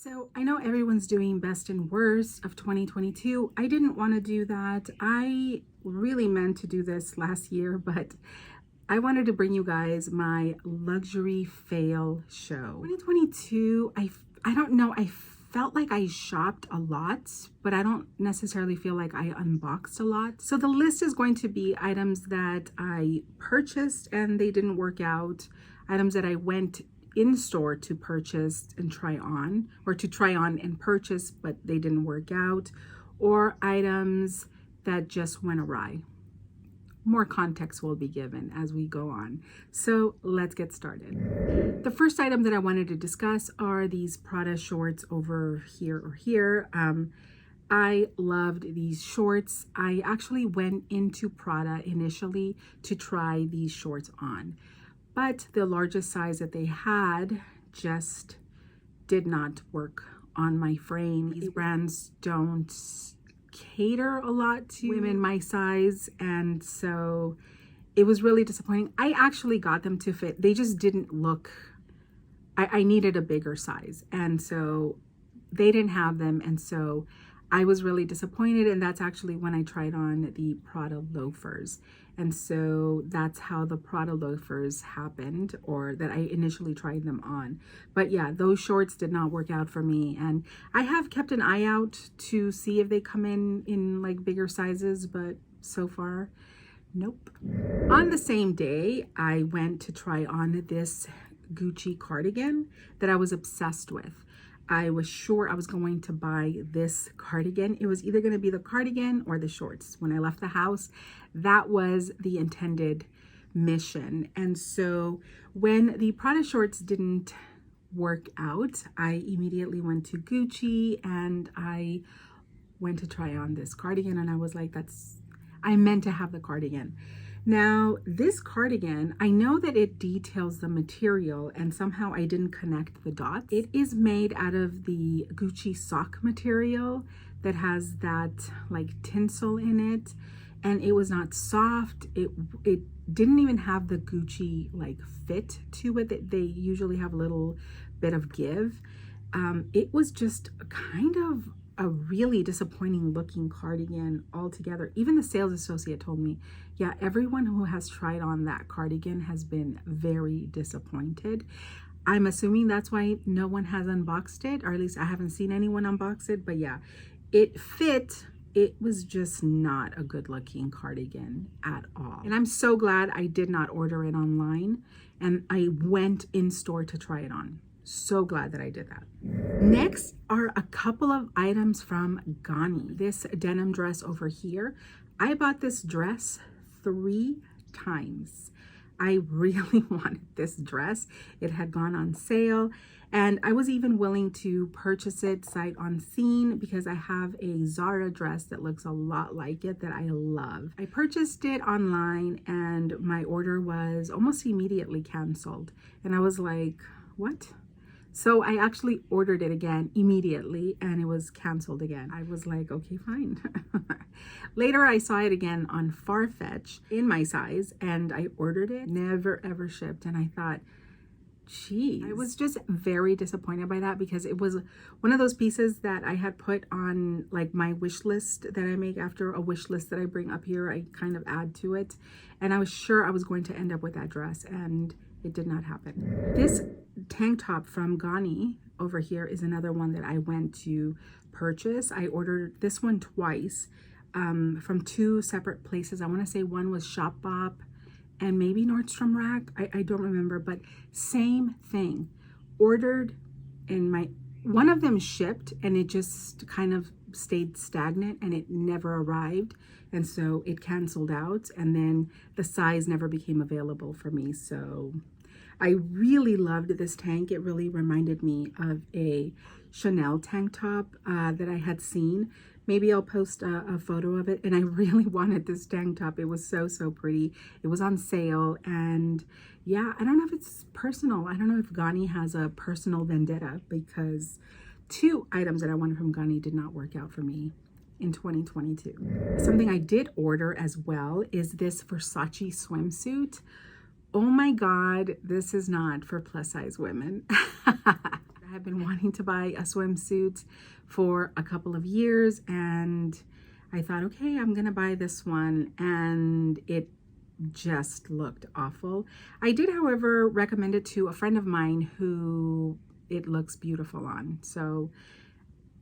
So I know everyone's doing best and worst of 2022. I didn't want to do that. I really meant to do this last year, but I wanted to bring you guys my luxury fail show. 2022, I don't know, I felt like I shopped a lot, but I don't necessarily feel like I unboxed a lot. So the list is going to be items that I purchased and they didn't work out, items that I went in store to purchase and try on, or to try on and purchase, but they didn't work out, or items that just went awry. More context will be given as we go on. So let's get started. The first item that I wanted to discuss are these Prada shorts over here or here. I loved these shorts. I actually went into Prada initially to try these shorts on, but the largest size that they had just did not work on my frame. These brands don't cater a lot to women my size, and so it was really disappointing. I actually got them to fit. They just didn't look, I needed a bigger size, and so they didn't have them, and so I was really disappointed. And that's actually when I tried on the Prada loafers. And so that's how the Prada loafers happened, or that I initially tried them on. But yeah, those shorts did not work out for me. And I have kept an eye out to see if they come in like bigger sizes, but so far, nope. On the same day, I went to try on this Gucci cardigan that I was obsessed with. I was sure I was going to buy this cardigan. It was either going to be the cardigan or the shorts. When I left the house, that was the intended mission. And so when the Prada shorts didn't work out, I immediately went to Gucci and I went to try on this cardigan, and I was like, I meant to have the cardigan. Now, this cardigan, I know that it details the material, and somehow I didn't connect the dots. It is made out of the Gucci sock material that has that like tinsel in it, and it was not soft. It didn't even have the Gucci like fit to it. They usually have a little bit of give. It was just kind of a really disappointing looking cardigan altogether. Even the sales associate told me, yeah, everyone who has tried on that cardigan has been very disappointed. I'm assuming that's why no one has unboxed it, or at least I haven't seen anyone unbox it. But yeah, it fit. It was just not a good looking cardigan at all. And I'm so glad I did not order it online and I went in store to try it on. So glad that I did that. Next are a couple of items from Ghani. This denim dress over here. I bought this dress 3 times. I really wanted this dress. It had gone on sale, and I was even willing to purchase it sight unseen because I have a Zara dress that looks a lot like it that I love. I purchased it online and my order was almost immediately canceled. And I was like, what? So I actually ordered it again immediately and it was canceled again. I was like, okay, fine. Later, I saw it again on Farfetch in my size and I ordered it, never ever shipped. And I thought, geez, I was just very disappointed by that because it was one of those pieces that I had put on like my wish list that I make after a wish list that I bring up here. I kind of add to it. And I was sure I was going to end up with that dress, and it did not happen. This tank top from Ghani over here is another one that I went to purchase. I ordered this one twice from 2 separate places. I want to say one was Shop Bop and maybe Nordstrom Rack. I don't remember, but same thing. Ordered, and one of them shipped and it just kind of stayed stagnant and it never arrived. And so it canceled out, and then the size never became available for me. So I really loved this tank. It really reminded me of a Chanel tank top that I had seen. Maybe I'll post a photo of it. And I really wanted this tank top. It was so, so pretty. It was on sale. And yeah, I don't know if it's personal. I don't know if Ghani has a personal vendetta, because 2 items that I wanted from Ghani did not work out for me in 2022. Something I did order as well is this Versace swimsuit. Oh my God, this is not for plus size women. I have been wanting to buy a swimsuit for a couple of years, and I thought, okay, I'm gonna buy this one, and it just looked awful. I did, however, recommend it to a friend of mine who it looks beautiful on, so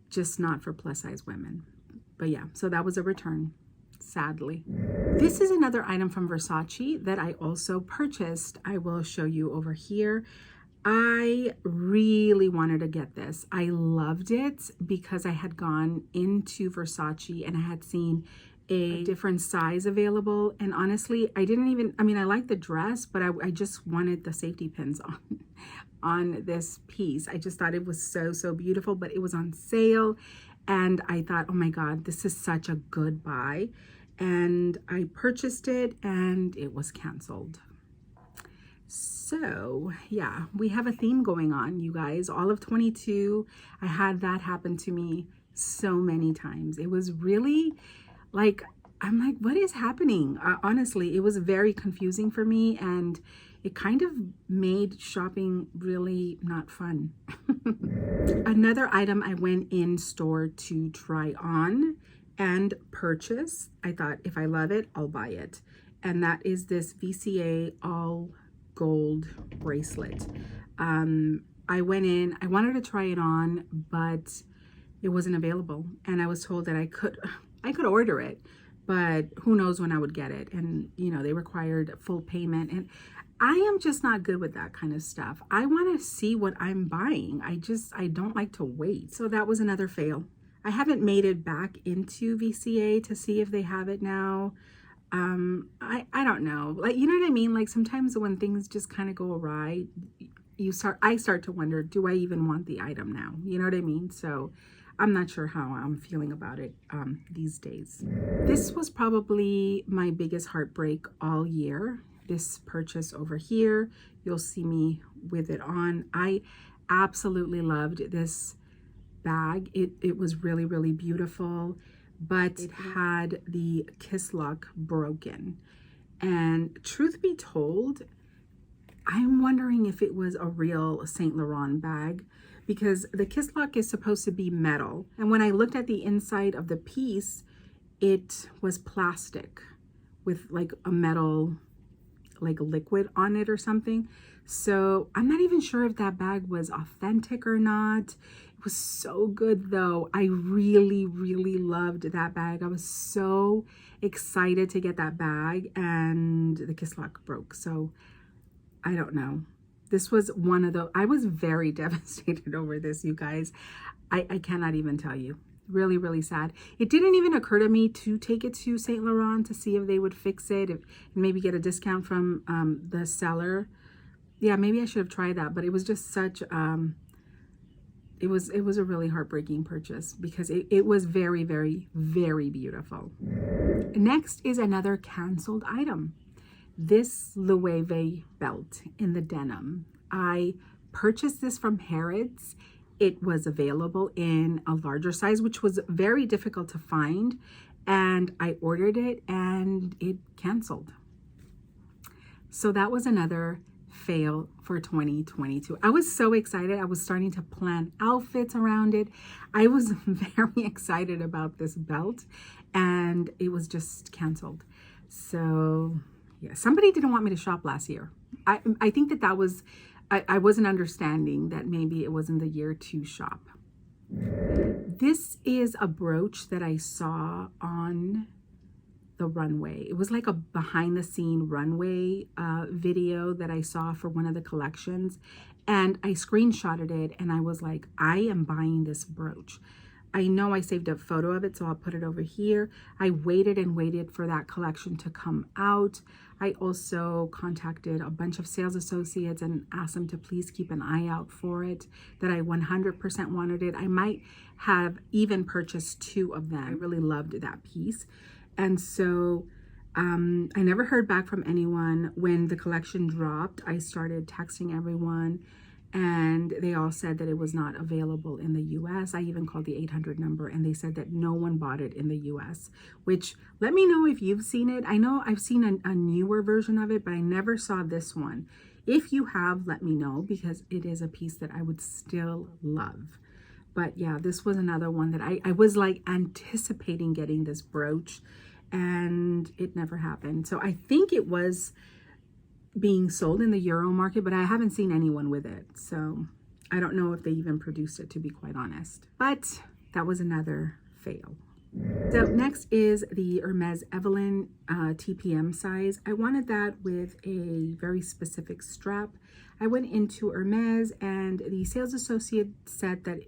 just not for plus size women. But yeah, so that was a return, sadly. This is another item from Versace that I also purchased. I will show you over here. I really wanted to get this. I loved it because I had gone into Versace and I had seen a different size available, and honestly, I didn't even, I mean, I like the dress, but I just wanted the safety pins on this piece. I just thought it was so beautiful, but it was on sale, and I thought, oh my God, this is such a good buy. And I purchased it and it was canceled. So yeah, we have a theme going on, you guys. All of 22, I had that happen to me so many times. It was really like, I'm like, what is happening? Honestly, it was very confusing for me, and it kind of made shopping really not fun. Another item I went in store to try on and purchase. I thought, if I love it, I'll buy it. And that is this VCA all gold bracelet. I went in, I wanted to try it on, but it wasn't available. And I was told that I could order it, but who knows when I would get it. And you know, they required full payment, and I am just not good with that kind of stuff. I want to see what I'm buying. I don't like to wait. So that was another fail. I haven't made it back into VCA to see if they have it now. I don't know. Like, you know what I mean? Like sometimes when things just kind of go awry, I start to wonder, do I even want the item now? You know what I mean? So I'm not sure how I'm feeling about it these days. This was probably my biggest heartbreak all year. This purchase over here, you'll see me with it on. I absolutely loved this bag. It was really beautiful, but it had the kiss lock broken. And truth be told, I'm wondering if it was a real Saint Laurent bag, because the kiss lock is supposed to be metal. And when I looked at the inside of the piece, it was plastic with like a metal, like liquid on it or something. So I'm not even sure if that bag was authentic or not. It was so good though. I really loved that bag. I was so excited to get that bag, and the kiss lock broke. So I don't know. This was one of the, I was very devastated over this, you guys. I cannot even tell you. Really sad. It didn't even occur to me to take it to Saint Laurent to see if they would fix it, and maybe get a discount from the seller. Yeah, maybe I should have tried that, but it was just such, it was a really heartbreaking purchase because it was very beautiful. Next is another canceled item. This Loewe belt in the denim. I purchased this from Harrods. It was available in a larger size, which was very difficult to find. And I ordered it and it canceled. So that was another fail for 2022. I was so excited. I was starting to plan outfits around it. I was very excited about this belt, and it was just canceled. So yeah, somebody didn't want me to shop last year. I think that was, I wasn't understanding that maybe it wasn't the year to shop. This is a brooch that I saw on the Runway. It was like a behind the scene Runway video that I saw for one of the collections, and I screenshotted it, and I was like, I am buying this brooch. I know I saved a photo of it, so I'll put it over here. I waited and waited for that collection to come out. I also contacted a bunch of sales associates and asked them to please keep an eye out for it, that I 100% wanted it. I might have even purchased 2 of them. I really loved that piece. And so I never heard back from anyone. When the collection dropped, I started texting everyone, and they all said that it was not available in the US. I even called the 800 number, and they said that no one bought it in the US, which, let me know if you've seen it. I know I've seen a newer version of it, but I never saw this one. If you have, let me know, because it is a piece that I would still love. But yeah, this was another one that I was like anticipating getting this brooch, and it never happened. So I think it was being sold in the Euro market, but I haven't seen anyone with it. So I don't know if they even produced it, to be quite honest. But that was another fail. So next is the Hermes Evelyn TPM size. I wanted that with a very specific strap. I went into Hermes and the sales associate said that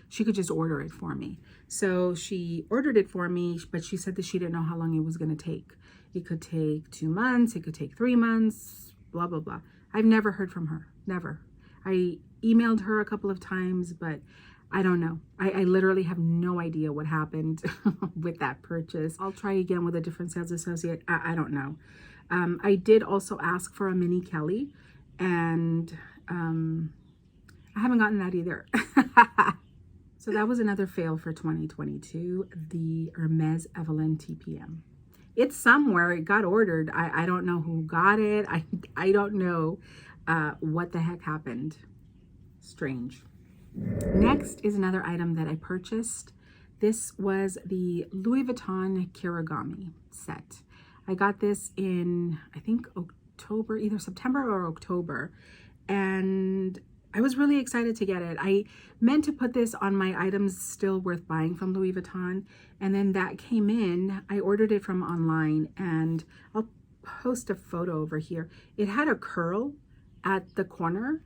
she could just order it for me. So she ordered it for me, but she said that she didn't know how long it was going to take. It could take 2 months, it could take 3 months, blah, blah, blah. I've never heard from her, never. I emailed her a couple of times, but I don't know. I literally have no idea what happened with that purchase. I'll try again with a different sales associate. I don't know. I did also ask for a mini Kelly, and I haven't gotten that either. So that was another fail for 2022, the Hermes Evelyn TPM. It's somewhere, it got ordered. I don't know who got it. I don't know what the heck happened. Strange. Next is another item that I purchased. This was the Louis Vuitton Kirigami set. I got this in, I think, October, either September or October, and I was really excited to get it. I meant to put this on my items still worth buying from Louis Vuitton, and then that came in. I ordered it from online, and I'll post a photo over here. It had a curl at the corner,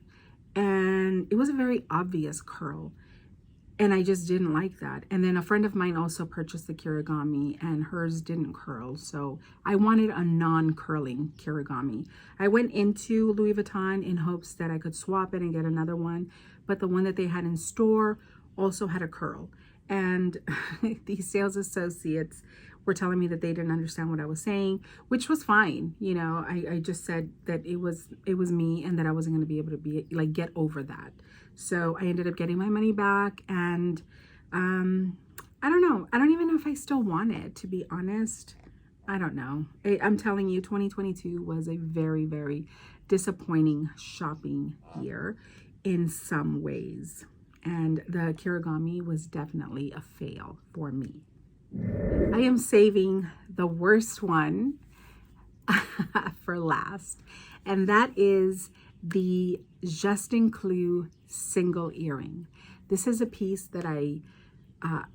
and it was a very obvious curl, and I just didn't like that. And then a friend of mine also purchased the Kirigami, and hers didn't curl, so I wanted a non-curling Kirigami. I went into Louis Vuitton in hopes that I could swap it and get another one, but the one that they had in store also had a curl, and these sales associates were telling me that they didn't understand what I was saying, which was fine. You know, I just said that it was me, and that I wasn't going to be able to get over that. So I ended up getting my money back, and I don't know. I don't even know if I still want it, to be honest. I don't know. I'm telling you, 2022 was a very, very disappointing shopping year in some ways. And the Kirigami was definitely a fail for me. I am saving the worst one for last, and that is the Justin Clou single earring. This is a piece that I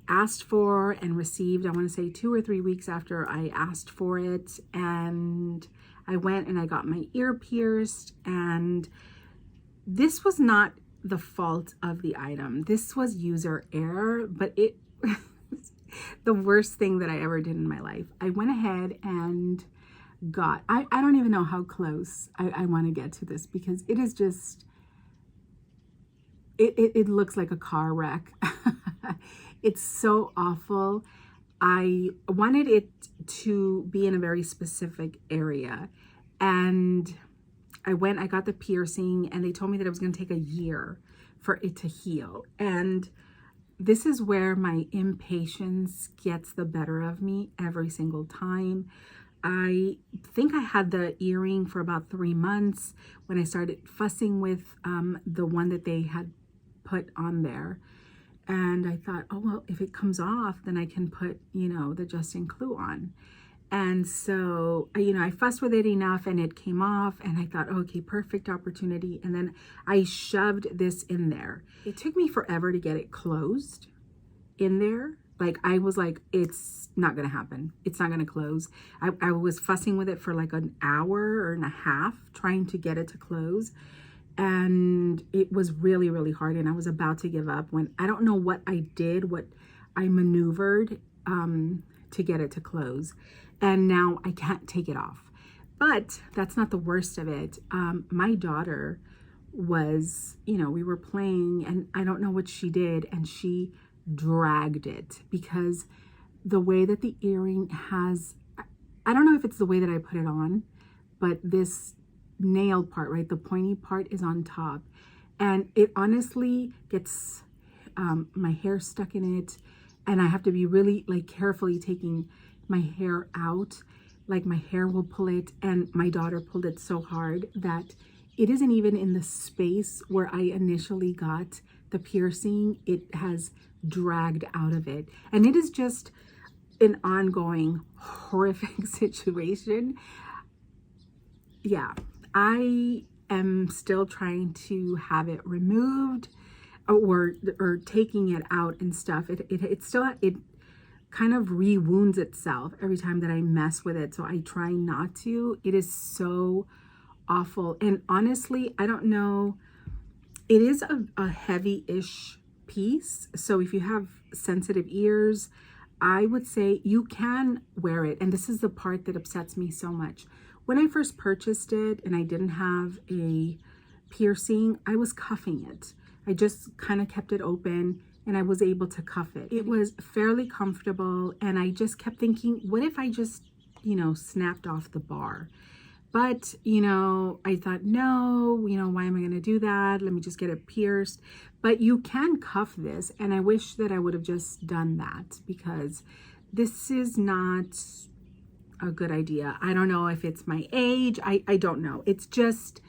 asked for and received, I want to say 2 or 3 weeks after I asked for it, and I went and I got my ear pierced, and this was not the fault of the item. This was user error, but it the worst thing that I ever did in my life. I went ahead and got, I don't even know how close I want to get to this, because it is just, it looks like a car wreck. It's so awful. I wanted it to be in a very specific area, and I got the piercing, and they told me that it was going to take a year for it to heal. And this is where my impatience gets the better of me every single time. I think I had the earring for about 3 months when I started fussing with the one that they had put on there. And I thought, oh, well, if it comes off, then I can put, the Justin Clou on. And so, I fussed with it enough, and it came off, and I thought, okay, perfect opportunity. And then I shoved this in there. It took me forever to get it closed in there. Like, I was like, it's not going to happen. It's not going to close. I was fussing with it for like an hour and a half trying to get it to close. And it was really, really hard. And I was about to give up when I don't know what I did, what I maneuvered to get it to close. And now I can't take it off. But that's not the worst of it. My daughter was, we were playing, and I don't know what she did, and she dragged it, because the way that the earring has, I don't know if it's the way that I put it on, but this nail part, right, the pointy part is on top, and it honestly gets my hair stuck in it, and I have to be really carefully taking my hair out. Like, my hair will pull it, and my daughter pulled it so hard that it isn't even in the space where I initially got the piercing. It has dragged out of it. And it is just an ongoing horrific situation. Yeah, I am still trying to have it removed or taking it out and stuff. It still kind of re-wounds itself every time that I mess with it. So I try not to. It is so awful. And honestly, I don't know. It is a heavy-ish piece. So if you have sensitive ears, I would say you can wear it. And this is the part that upsets me so much. When I first purchased it and I didn't have a piercing, I was cuffing it. I just kind of kept it open and I was able to cuff it. It was fairly comfortable, and I just kept thinking, what if I just, snapped off the bar? But, I thought, no, why am I going to do that? Let me just get it pierced. But you can cuff this, and I wish that I would have just done that, because this is not a good idea. I don't know if it's my age. I don't know. It's just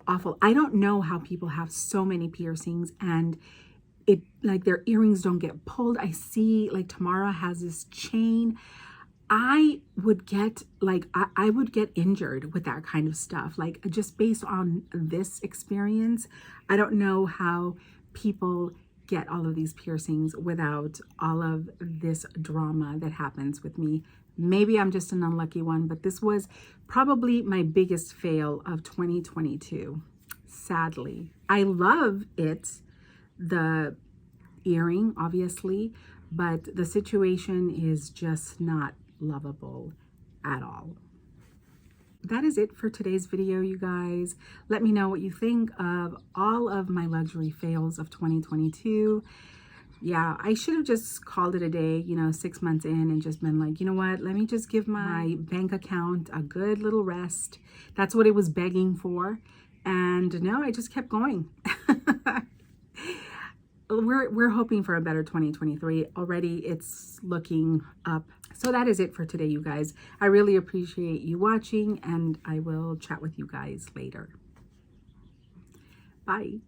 awful. I don't know how people have so many piercings and it, like, their earrings don't get pulled. I see, like, Tamara has this chain. I would get, like, I would get injured with that kind of stuff. Like, just based on this experience, I don't know how people get all of these piercings without all of this drama that happens with me. Maybe I'm just an unlucky one, but this was probably my biggest fail of 2022, sadly. I love it, the earring, obviously, but the situation is just not lovable at all. That is it for today's video, you guys. Let me know what you think of all of my luxury fails of 2022. Yeah, I should have just called it a day, 6 months in, and just been like, you know what, let me just give my bank account a good little rest. That's what it was begging for. And no, I just kept going. We're hoping for a better 2023. Already it's looking up. So that is it for today, you guys. I really appreciate you watching, and I will chat with you guys later. Bye.